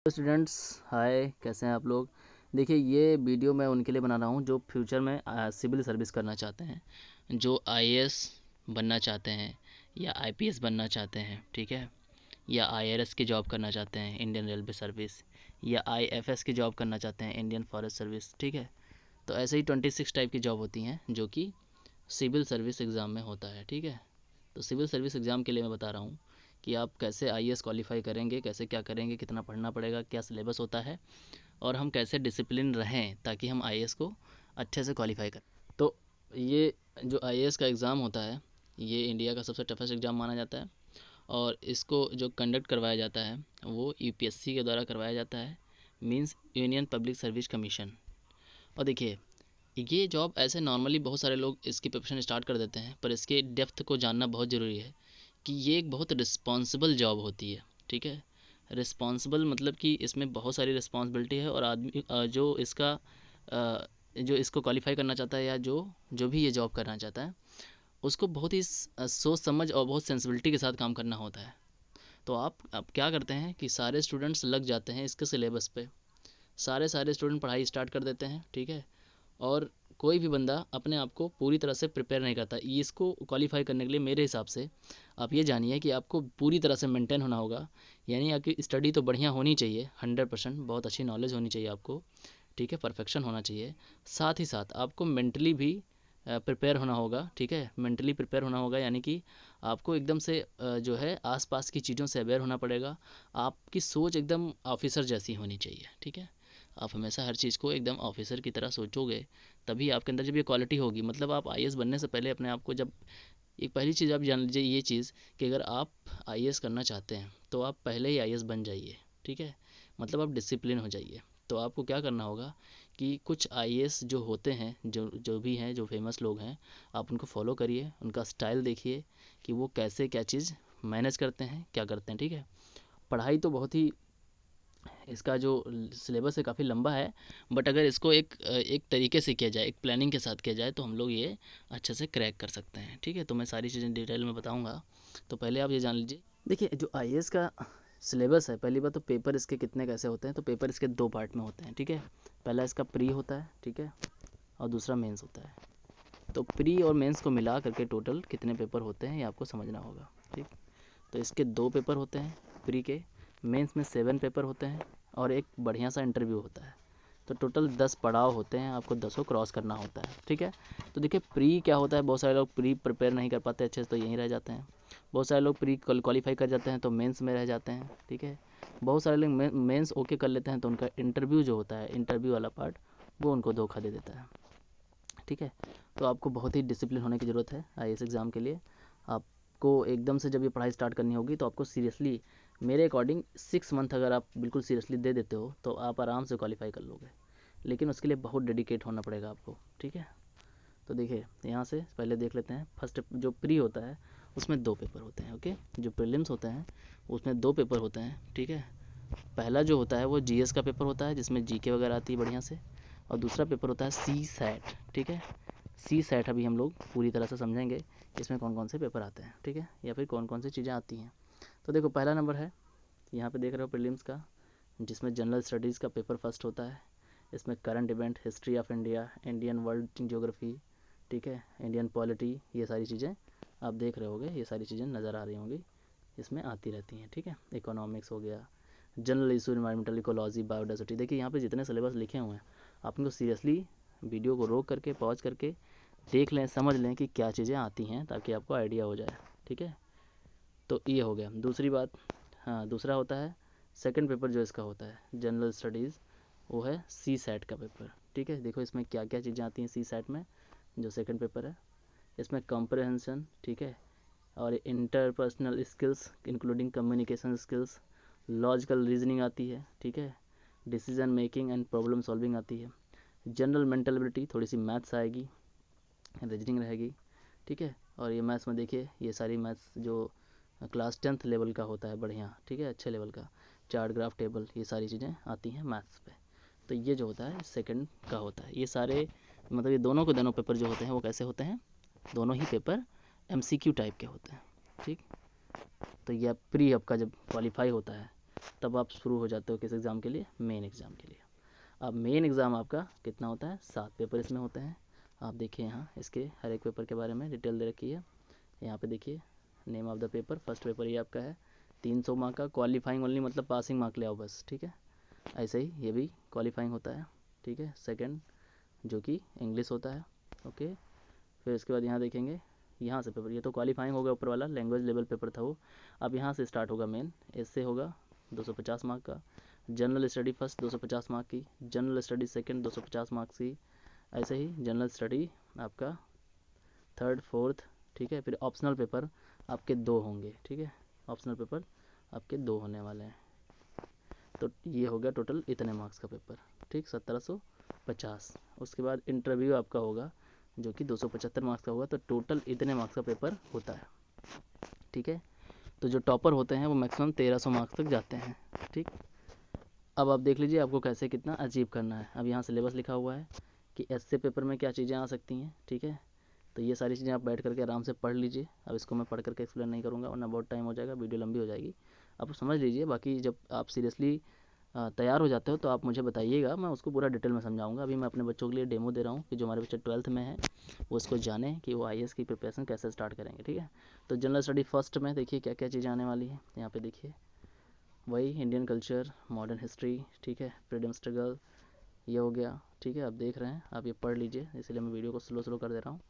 तो स्टूडेंट्स, हाय, कैसे हैं आप लोग। देखिए, ये वीडियो मैं उनके लिए बना रहा हूँ जो फ्यूचर में सिविल सर्विस करना चाहते हैं, जो आईएएस बनना चाहते हैं या आईपीएस बनना चाहते हैं, ठीक है, या आईआरएस की जॉब करना चाहते हैं, इंडियन रेलवे सर्विस, या आईएफएस की जॉब करना चाहते हैं, इंडियन फॉरेस्ट सर्विस, ठीक है। तो ऐसे ही 26 टाइप की जॉब होती हैं जो कि सिविल सर्विस एग्ज़ाम में होता है, ठीक है। तो सिविल सर्विस एग्ज़ाम के लिए मैं बता रहा हूँ कि आप कैसे आईएएस क्वालिफाई करेंगे, कैसे क्या करेंगे, कितना पढ़ना पड़ेगा, क्या सिलेबस होता है, और हम कैसे डिसिप्लिन रहें ताकि हम आईएएस को अच्छे से क्वालिफाई करें। तो ये जो आईएएस का एग्ज़ाम होता है, ये इंडिया का सबसे टफेस्ट एग्ज़ाम माना जाता है, और इसको जो कंडक्ट करवाया जाता है वो यूपीएससी के द्वारा करवाया जाता है, means union public service commission. और देखिए, ये जॉब ऐसे नॉर्मली बहुत सारे लोग इसकी प्रिपरेशन स्टार्ट कर देते हैं, पर इसके डेप्थ को जानना बहुत ज़रूरी है कि ये एक बहुत रिस्पॉन्सिबल जॉब होती है, ठीक है। रिस्पॉन्सिबल मतलब कि इसमें बहुत सारी रिस्पॉन्सिबिलिटी है, और आदमी जो इसको क्वालिफाई करना चाहता है या जो जो भी ये जॉब करना चाहता है, उसको बहुत ही सोच समझ और बहुत सेंसिबिलिटी के साथ काम करना होता है। तो आप अब क्या करते हैं कि सारे स्टूडेंट्स लग जाते हैं इसके सिलेबस पे, सारे स्टूडेंट पढ़ाई स्टार्ट कर देते हैं, ठीक है। और कोई भी बंदा अपने आप को पूरी तरह से प्रिपेयर नहीं करता। इसको क्वालिफाई करने के लिए मेरे हिसाब से आप ये जानिए कि आपको पूरी तरह से मेंटेन होना होगा, यानी आपकी स्टडी तो बढ़िया होनी चाहिए, 100% बहुत अच्छी नॉलेज होनी चाहिए आपको, ठीक है, परफेक्शन होना चाहिए। साथ ही साथ आपको मेंटली भी प्रिपेयर होना होगा, ठीक है। मेंटली प्रिपेयर होना होगा यानी कि आपको एकदम से जो है आसपास की चीज़ों से अवेयर होना पड़ेगा। आपकी सोच एकदम ऑफिसर जैसी होनी चाहिए, ठीक है। आप हमेशा हर चीज़ को एकदम ऑफिसर की तरह सोचोगे, तभी आपके अंदर जब ये क्वालिटी होगी, मतलब आप आईएएस बनने से पहले अपने आप को जब एक पहली चीज़ आप जान लीजिए ये चीज़ कि अगर आप आईएएस करना चाहते हैं तो आप पहले ही आईएएस बन जाइए, ठीक है। मतलब आप डिसिप्लिन हो जाइए। तो आपको क्या करना होगा कि कुछ आईएएस जो होते हैं, जो जो भी हैं, जो फेमस लोग हैं, आप उनको फॉलो करिए, उनका स्टाइल देखिए कि वो कैसे क्या चीज़ मैनेज करते हैं, क्या करते हैं, ठीक है। पढ़ाई तो बहुत ही, इसका जो सिलेबस है काफ़ी लंबा है, बट अगर इसको एक तरीके से किया जाए, एक प्लानिंग के साथ किया जाए, तो हम लोग ये अच्छे से क्रैक कर सकते हैं, ठीक है। तो मैं सारी चीज़ें डिटेल में बताऊंगा। तो पहले आप ये जान लीजिए, देखिए जो आईएएस का सिलेबस है, पहली बात तो पेपर इसके कितने कैसे होते हैं। तो पेपर इसके दो पार्ट में होते हैं, ठीक है। पहला इसका प्री होता है, ठीक है, और दूसरा मेंस होता है। तो प्री और मेंस को मिला करके टोटल कितने पेपर होते हैं ये आपको समझना होगा, ठीक। तो इसके दो पेपर होते हैं प्री के, मेंस में 7 पेपर होते हैं, और एक बढ़िया सा इंटरव्यू होता है। तो टोटल 10 पड़ाव होते हैं, आपको 10 क्रॉस करना होता है, ठीक है। तो देखिए प्री क्या होता है, बहुत सारे लोग प्री प्रिपेयर नहीं कर पाते अच्छे से, तो यहीं रह जाते हैं। बहुत सारे लोग प्री क्वालिफाई कर जाते हैं तो मेंस में रह जाते हैं, ठीक है। बहुत सारे लोग मेंस ओके कर लेते हैं तो उनका इंटरव्यू जो होता है, इंटरव्यू वाला पार्ट, वो उनको धोखा दे देता है, ठीक है। तो आपको बहुत ही डिसिप्लिन होने की ज़रूरत है आईएएस एग्ज़ाम के लिए। आपको एकदम से जब ये पढ़ाई स्टार्ट करनी होगी तो आपको सीरियसली, मेरे अकॉर्डिंग 6 मंथ अगर आप बिल्कुल सीरियसली दे देते हो तो आप आराम से क्वालिफाई कर लोगे, लेकिन उसके लिए बहुत डेडिकेट होना पड़ेगा आपको, ठीक है। तो देखिए यहाँ से पहले देख लेते हैं। फर्स्ट जो प्री होता है उसमें 2 पेपर होते हैं, ओके। जो प्रीलिम्स होते हैं उसमें 2 पेपर होते हैं, ठीक है। पहला जो होता है वो जीएस का पेपर होता है जिसमें जीके वगैरह आती है बढ़िया से, और दूसरा पेपर होता है सी सैट, ठीक है। सी सैट अभी हम लोग पूरी तरह से समझेंगे इसमें कौन कौन से पेपर आते हैं, ठीक है, या फिर कौन कौन सी चीज़ें आती हैं। तो देखो पहला नंबर है, यहाँ पे देख रहे हो प्रीलिम्स का, जिसमें जनरल स्टडीज़ का पेपर फर्स्ट होता है। इसमें current event, history of India, Indian world geography, ठीक है, इंडियन पॉलिटी, ये सारी चीज़ें आप देख रहे होगे, ये सारी चीज़ें नज़र आ रही होंगी, इसमें आती रहती हैं, ठीक है। इकोनॉमिक्स हो गया, general issue, environmental ecology, biodiversity. देखिए यहाँ पे जितने सिलेबस लिखे हुए हैं, आप इनको सीरियसली वीडियो को रोक करके पॉज करके देख लें, समझ लें कि क्या चीज़ें आती हैं, ताकि आपको आइडिया हो जाए, ठीक है। तो ये हो गया दूसरी बात। हाँ, दूसरा होता है सेकंड पेपर जो इसका होता है जनरल स्टडीज़, वो है सी सैट का पेपर, ठीक है। देखो इसमें क्या क्या चीज़ें आती हैं सी सैट में, जो सेकंड पेपर है। इसमें कॉम्प्रहेंशन, ठीक है, और interpersonal skills including communication skills, logical reasoning आती है, ठीक है, decision making and problem solving आती है, जनरल मेंटल एबिलिटी, थोड़ी सी मैथ्स आएगी, रीजनिंग रहेगी, ठीक है। और ये मैथ्स में देखिए ये सारी मैथ्स जो क्लास 10th लेवल का होता है बढ़िया, ठीक है, अच्छे लेवल का, चार्ट ग्राफ टेबल, ये सारी चीज़ें आती हैं मैथ्स पे। तो ये जो होता है सेकंड का होता है। ये सारे मतलब ये दोनों के दोनों पेपर जो होते हैं वो कैसे होते हैं, दोनों ही पेपर एमसीक्यू टाइप के होते हैं, ठीक। तो यह प्री आपका जब क्वालिफाई होता है तब आप शुरू हो जाते हो किस एग्ज़ाम के लिए, मेन एग्ज़ाम के लिए। अब मेन एग्ज़ाम आपका कितना होता है, 7 पेपर इसमें होते हैं। आप देखिए यहाँ इसके हर एक पेपर के बारे में डिटेल दे रखी है। यहाँ पे देखिए name of the paper, first paper ये आपका है 300 मार्क का, क्वालिफाइंग ओनली मतलब पासिंग मार्क ले आओ बस, ठीक है। ऐसे ही ये भी क्वालिफाइंग होता है, ठीक है। सेकंड जो कि इंग्लिश होता है, ओके। फिर इसके बाद यहाँ देखेंगे, यहाँ से पेपर, ये तो क्वालिफाइंग होगा ऊपर वाला, लैंग्वेज लेवल पेपर था वो। अब यहाँ से स्टार्ट होगा मेन, इससे होगा 250 मार्क का। जनरल स्टडी फर्स्ट 250 मार्क की, जनरल स्टडी सेकंड 250 मार्क्स की, ऐसे ही जनरल स्टडी आपका थर्ड फोर्थ, ठीक है। फिर ऑप्शनल पेपर आपके 2 होंगे, ठीक है। ऑप्शनल पेपर आपके 2 होने वाले हैं। तो ये हो गया टोटल इतने मार्क्स का पेपर, ठीक, 1750। उसके बाद इंटरव्यू आपका होगा जो कि 275 मार्क्स का होगा। तो टोटल इतने मार्क्स का पेपर होता है, ठीक है। तो जो टॉपर होते हैं वो मैक्सिमम 1300 मार्क्स तक जाते हैं, ठीक। अब आप देख लीजिए आपको कैसे कितना अचीव करना है। अब यहाँ सिलेबस लिखा हुआ है कि ऐसे पेपर में क्या चीज़ें आ सकती हैं, ठीक है। तो ये सारी चीज़ें आप बैठ करके आराम से पढ़ लीजिए। अब इसको मैं पढ़ करके एक्सप्लेन नहीं करूँगा वरना बहुत टाइम हो जाएगा, वीडियो लंबी हो जाएगी। आप समझ लीजिए, बाकी जब आप सीरियसली तैयार हो जाते हो तो आप मुझे बताइएगा, मैं उसको पूरा डिटेल में समझाऊंगा। अभी मैं अपने बच्चों के लिए डेमो दे रहा हूँ कि जो हमारे बच्चे 12th में हैं वो इसको जाने कि वो IAS की प्रिपरेशन कैसे स्टार्ट करेंगे, ठीक है। तो जनरल स्टडी फर्स्ट में देखिए क्या क्या चीज़ें आने वाली हैं। यहाँ पे देखिए वही इंडियन कल्चर, मॉडर्न हिस्ट्री, ठीक है, फ्रीडम स्ट्रगल, ये हो गया, ठीक है। आप देख रहे हैं, आप ये पढ़ लीजिए, इसलिए मैं वीडियो को स्लो स्लो कर दे रहा हूँ।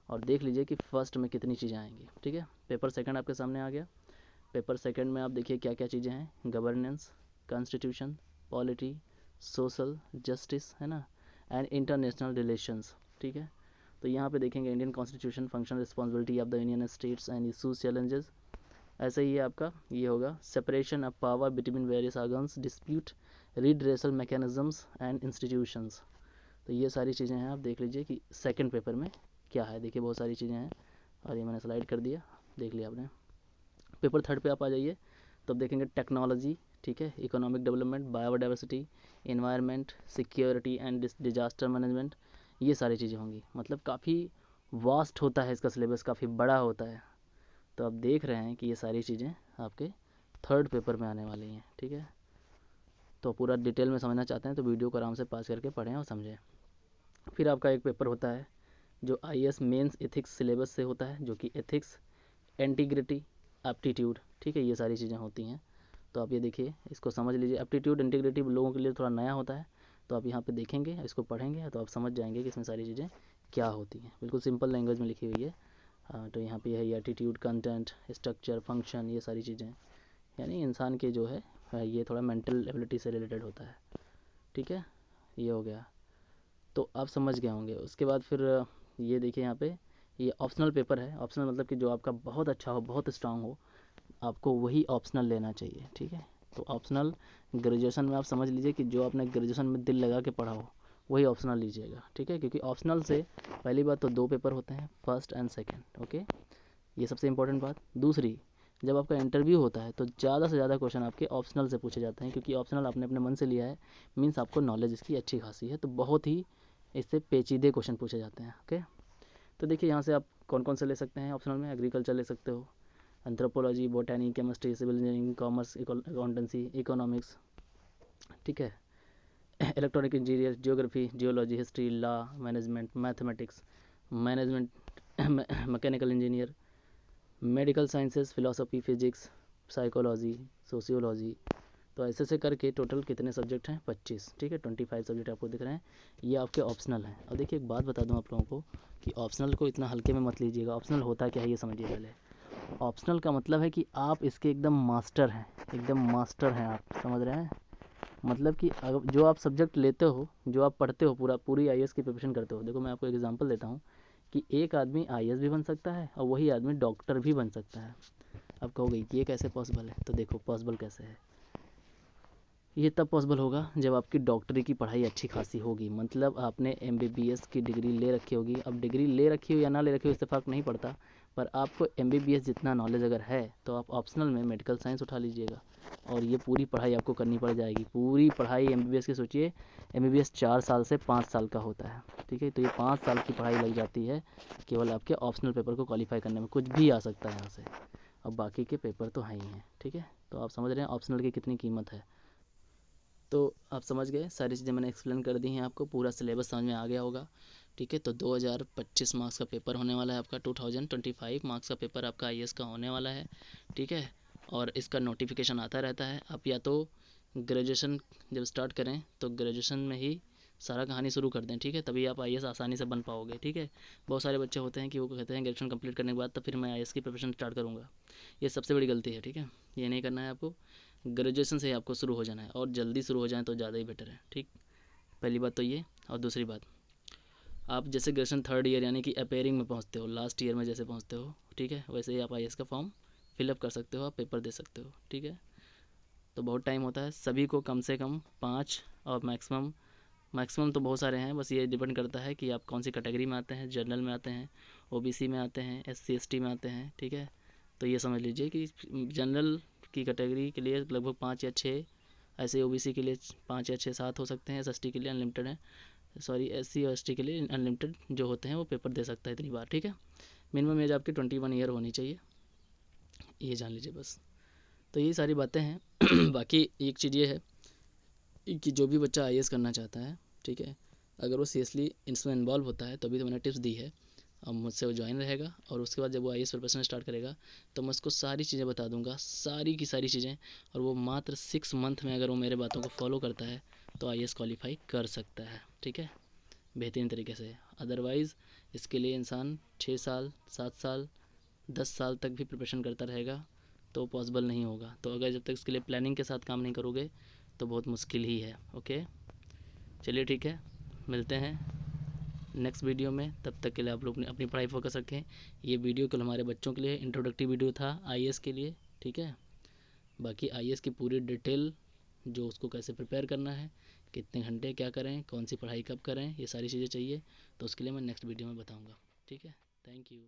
और देख लीजिए कि फर्स्ट में कितनी चीज़ें आएंगी, ठीक है। पेपर सेकंड आपके सामने आ गया। पेपर सेकंड में आप देखिए क्या क्या चीज़ें हैं, governance, constitution, polity, social justice, है ना, एंड इंटरनेशनल रिलेशंस, ठीक है। तो यहाँ पे देखेंगे Indian constitution, function, responsibility of the union states and issues challenges. ऐसे ही आपका ये होगा separation of power between various organs, dispute redressal mechanisms and institutions. तो ये सारी चीज़ें हैं, आप देख लीजिए कि सेकंड पेपर में क्या है। देखिए बहुत सारी चीज़ें हैं और ये मैंने स्लाइड कर दिया, देख लिया आपने। पेपर थर्ड पे आप आ जाइए तो अब देखेंगे टेक्नोलॉजी, ठीक है, economic development, biodiversity, environment, security and disaster management, ये सारी चीज़ें होंगी। मतलब काफ़ी वास्ट होता है इसका सिलेबस, काफ़ी बड़ा होता है। तो आप देख रहे हैं कि ये सारी चीज़ें आपके थर्ड पेपर में आने वाली हैं, ठीक है। तो पूरा डिटेल में समझना चाहते हैं तो वीडियो को आराम से पास करके पढ़ें और समझें। फिर आपका एक पेपर होता है जो IAS मेंस एथिक्स सिलेबस से होता है, जो कि एथिक्स, इंटीग्रिटी, एप्टीट्यूड, ठीक है, ये सारी चीज़ें होती हैं। तो आप ये देखिए, इसको समझ लीजिए। एप्टीट्यूड इंटीग्रिटी लोगों के लिए थोड़ा नया होता है, तो आप यहाँ पे देखेंगे, इसको पढ़ेंगे तो आप समझ जाएंगे कि इसमें सारी चीज़ें क्या होती हैं। बिल्कुल सिंपल लैंग्वेज में लिखी हुई है। तो यहाँ पे है एटीट्यूड, कंटेंट, स्ट्रक्चर, फंक्शन, ये सारी चीज़ें, यानी इंसान के जो है ये थोड़ा मेंटल एबिलिटी से रिलेटेड होता है, ठीक है। ये हो गया, तो आप समझ गए होंगे। उसके बाद फिर ये देखिए यहाँ पे ये ऑप्शनल पेपर है। ऑप्शनल मतलब कि जो आपका बहुत अच्छा हो, बहुत स्ट्रांग हो, आपको वही ऑप्शनल लेना चाहिए, ठीक है। तो ऑप्शनल ग्रेजुएशन में आप समझ लीजिए कि जो आपने ग्रेजुएशन में दिल लगा के पढ़ा हो वही ऑप्शनल लीजिएगा, ठीक है। क्योंकि ऑप्शनल से पहली बात तो 2 पेपर होते हैं, फर्स्ट एंड सेकंड, ओके, ये सबसे इंपॉर्टेंट बात। दूसरी, जब आपका इंटरव्यू होता है तो ज़्यादा से ज़्यादा क्वेश्चन आपके ऑप्शनल से पूछे जाते हैं, क्योंकि ऑप्शनल आपने अपने मन से लिया है, मीन्स आपको नॉलेज इसकी अच्छी खासी है, तो बहुत ही इससे पेचीदे क्वेश्चन पूछे जाते हैं, ओके। तो देखिए यहाँ से आप कौन कौन से ले सकते हैं ऑप्शनल में, एग्रीकल्चर ले सकते हो, anthropology, botany, chemistry, civil engineering, commerce, accountancy, economics, ठीक है, electronic engineer, geography, geology, history, law, management, mathematics, management, mechanical engineer, medical sciences, philosophy, physics, psychology, sociology. तो ऐसे से करके टोटल कितने सब्जेक्ट हैं, 25, ठीक है, 25 सब्जेक्ट आपको दिख रहे हैं, ये आपके ऑप्शनल हैं। अब देखिए एक बात बता दूं आप लोगों को कि ऑप्शनल को इतना हल्के में मत लीजिएगा। ऑप्शनल होता क्या है ये समझिए पहले। ऑप्शनल का मतलब है कि आप इसके एकदम मास्टर हैं, एकदम मास्टर हैं आप, समझ रहे हैं। मतलब कि जो आप सब्जेक्ट लेते हो, जो आप पढ़ते हो, पूरी IAS की प्रिपरेशन करते हो। देखो मैं आपको एग्जांपल देता हूँ कि एक आदमी IAS भी बन सकता है और वही आदमी डॉक्टर भी बन सकता है। अब कहोगे ये कैसे पॉसिबल है, तो देखो पॉसिबल कैसे है। ये तब पॉसिबल होगा जब आपकी डॉक्टरी की पढ़ाई अच्छी खासी होगी, मतलब आपने MBBS की डिग्री ले रखी होगी। अब डिग्री ले रखी हो या ना ले रखी हो इससे फ़र्क नहीं पड़ता, पर आपको MBBS जितना नॉलेज अगर है तो आप ऑप्शनल में मेडिकल साइंस उठा लीजिएगा और ये पूरी पढ़ाई आपको करनी पड़ जाएगी। पूरी पढ़ाई MBBS की सोचिए, MBBS 4 साल से 5 साल का होता है, ठीक है। तो ये 5 साल की पढ़ाई लग जाती है केवल आपके ऑप्शनल पेपर को क्वालिफाई करने में। कुछ भी आ सकता है यहाँ से, अब बाकी के पेपर तो हैं ही हैं, ठीक है। तो आप समझ रहे हैं ऑप्शनल की कितनी कीमत है। तो आप समझ गए, सारी चीज़ें मैंने एक्सप्लेन कर दी हैं आपको, पूरा सिलेबस समझ में आ गया होगा। ठीक है, तो 2025 मार्क्स का पेपर होने वाला है आपका, 2025 मार्क्स का पेपर आपका आईएएस का होने वाला है। ठीक है, और इसका नोटिफिकेशन आता रहता है। आप या तो ग्रेजुएशन जब स्टार्ट करें तो ग्रेजुएशन में ही सारा कहानी शुरू कर दें, ठीक है, तभी आप आईएएस आसानी से बन पाओगे। ठीक है, बहुत सारे बच्चे होते हैं कि वो कहते हैं ग्रेजुएशन कंप्लीट करने के बाद तब फिर मैं आईएएस की प्रिपरेशन स्टार्ट करूँगा। ये सबसे बड़ी गलती है। ठीक है, ये नहीं करना है आपको, ग्रेजुएशन से ही आपको शुरू हो जाना है, और जल्दी शुरू हो जाए तो ज़्यादा ही बेटर है। ठीक, पहली बात तो ये। और दूसरी बात, आप जैसे ग्रेजुएशन थर्ड ईयर यानी कि अपेयरिंग में पहुंचते हो, लास्ट ईयर में जैसे पहुंचते हो, ठीक है, वैसे ही आप आईएएस का फॉर्म फिलअप कर सकते हो, आप पेपर दे सकते हो। ठीक है, तो बहुत टाइम होता है, सभी को कम से कम 5 और मैक्सिमम मैक्सिमम तो बहुत सारे हैं, बस ये डिपेंड करता है कि आप कौन सी कैटेगरी में आते हैं, जनरल में आते हैं, ओबीसी में आते हैं, एससी एसटी में आते हैं। ठीक है, तो ये समझ लीजिए कि जनरल की कैटेगरी के लिए लगभग 5 या 6, ऐसे ओबीसी के लिए 5 या 6 7 हो सकते हैं, एसटी के लिए अनलिमिटेड है, सॉरी एससी और एसटी के लिए अनलिमिटेड जो होते हैं वो पेपर दे सकता है इतनी बार। ठीक है, मिनिमम एज आपकी 21 ईयर होनी चाहिए, ये जान लीजिए बस। तो यही सारी बातें हैं। बाकी एक चीज़ ये है कि जो भी बच्चा आईएएस करना चाहता है, ठीक है, अगर वो सीरियसली इसमें इन्वॉल्व होता है, तो अभी तो मैंने टिप्स दी है, अब मुझसे वो ज्वाइन रहेगा, और उसके बाद जब वो आईएएस प्रिपरेशन स्टार्ट करेगा तो मैं उसको सारी चीज़ें बता दूंगा, सारी की सारी चीज़ें, और वो मात्र 6 मंथ में अगर वो मेरे बातों को फॉलो करता है तो आईएएस क्वालिफाई कर सकता है। ठीक है, बेहतरीन तरीके से। अदरवाइज़ इसके लिए इंसान 6 साल 7 साल 10 साल तक भी प्रिपरेशन करता रहेगा तो पॉसिबल नहीं होगा। तो अगर जब तक इसके लिए प्लानिंग के साथ काम नहीं करोगे तो बहुत मुश्किल ही है। ओके, चलिए ठीक है, मिलते हैं नेक्स्ट वीडियो में। तब तक के लिए आप लोग अपनी पढ़ाई फोकस रखें। ये वीडियो कल हमारे बच्चों के लिए इंट्रोडक्टिव वीडियो था आईएएस के लिए। ठीक है, बाकी आईएएस की पूरी डिटेल, जो उसको कैसे प्रिपेयर करना है, कितने घंटे क्या करें, कौन सी पढ़ाई कब करें, ये सारी चीज़ें चाहिए तो उसके लिए मैं नेक्स्ट वीडियो में बताऊँगा। ठीक है, थैंक यू।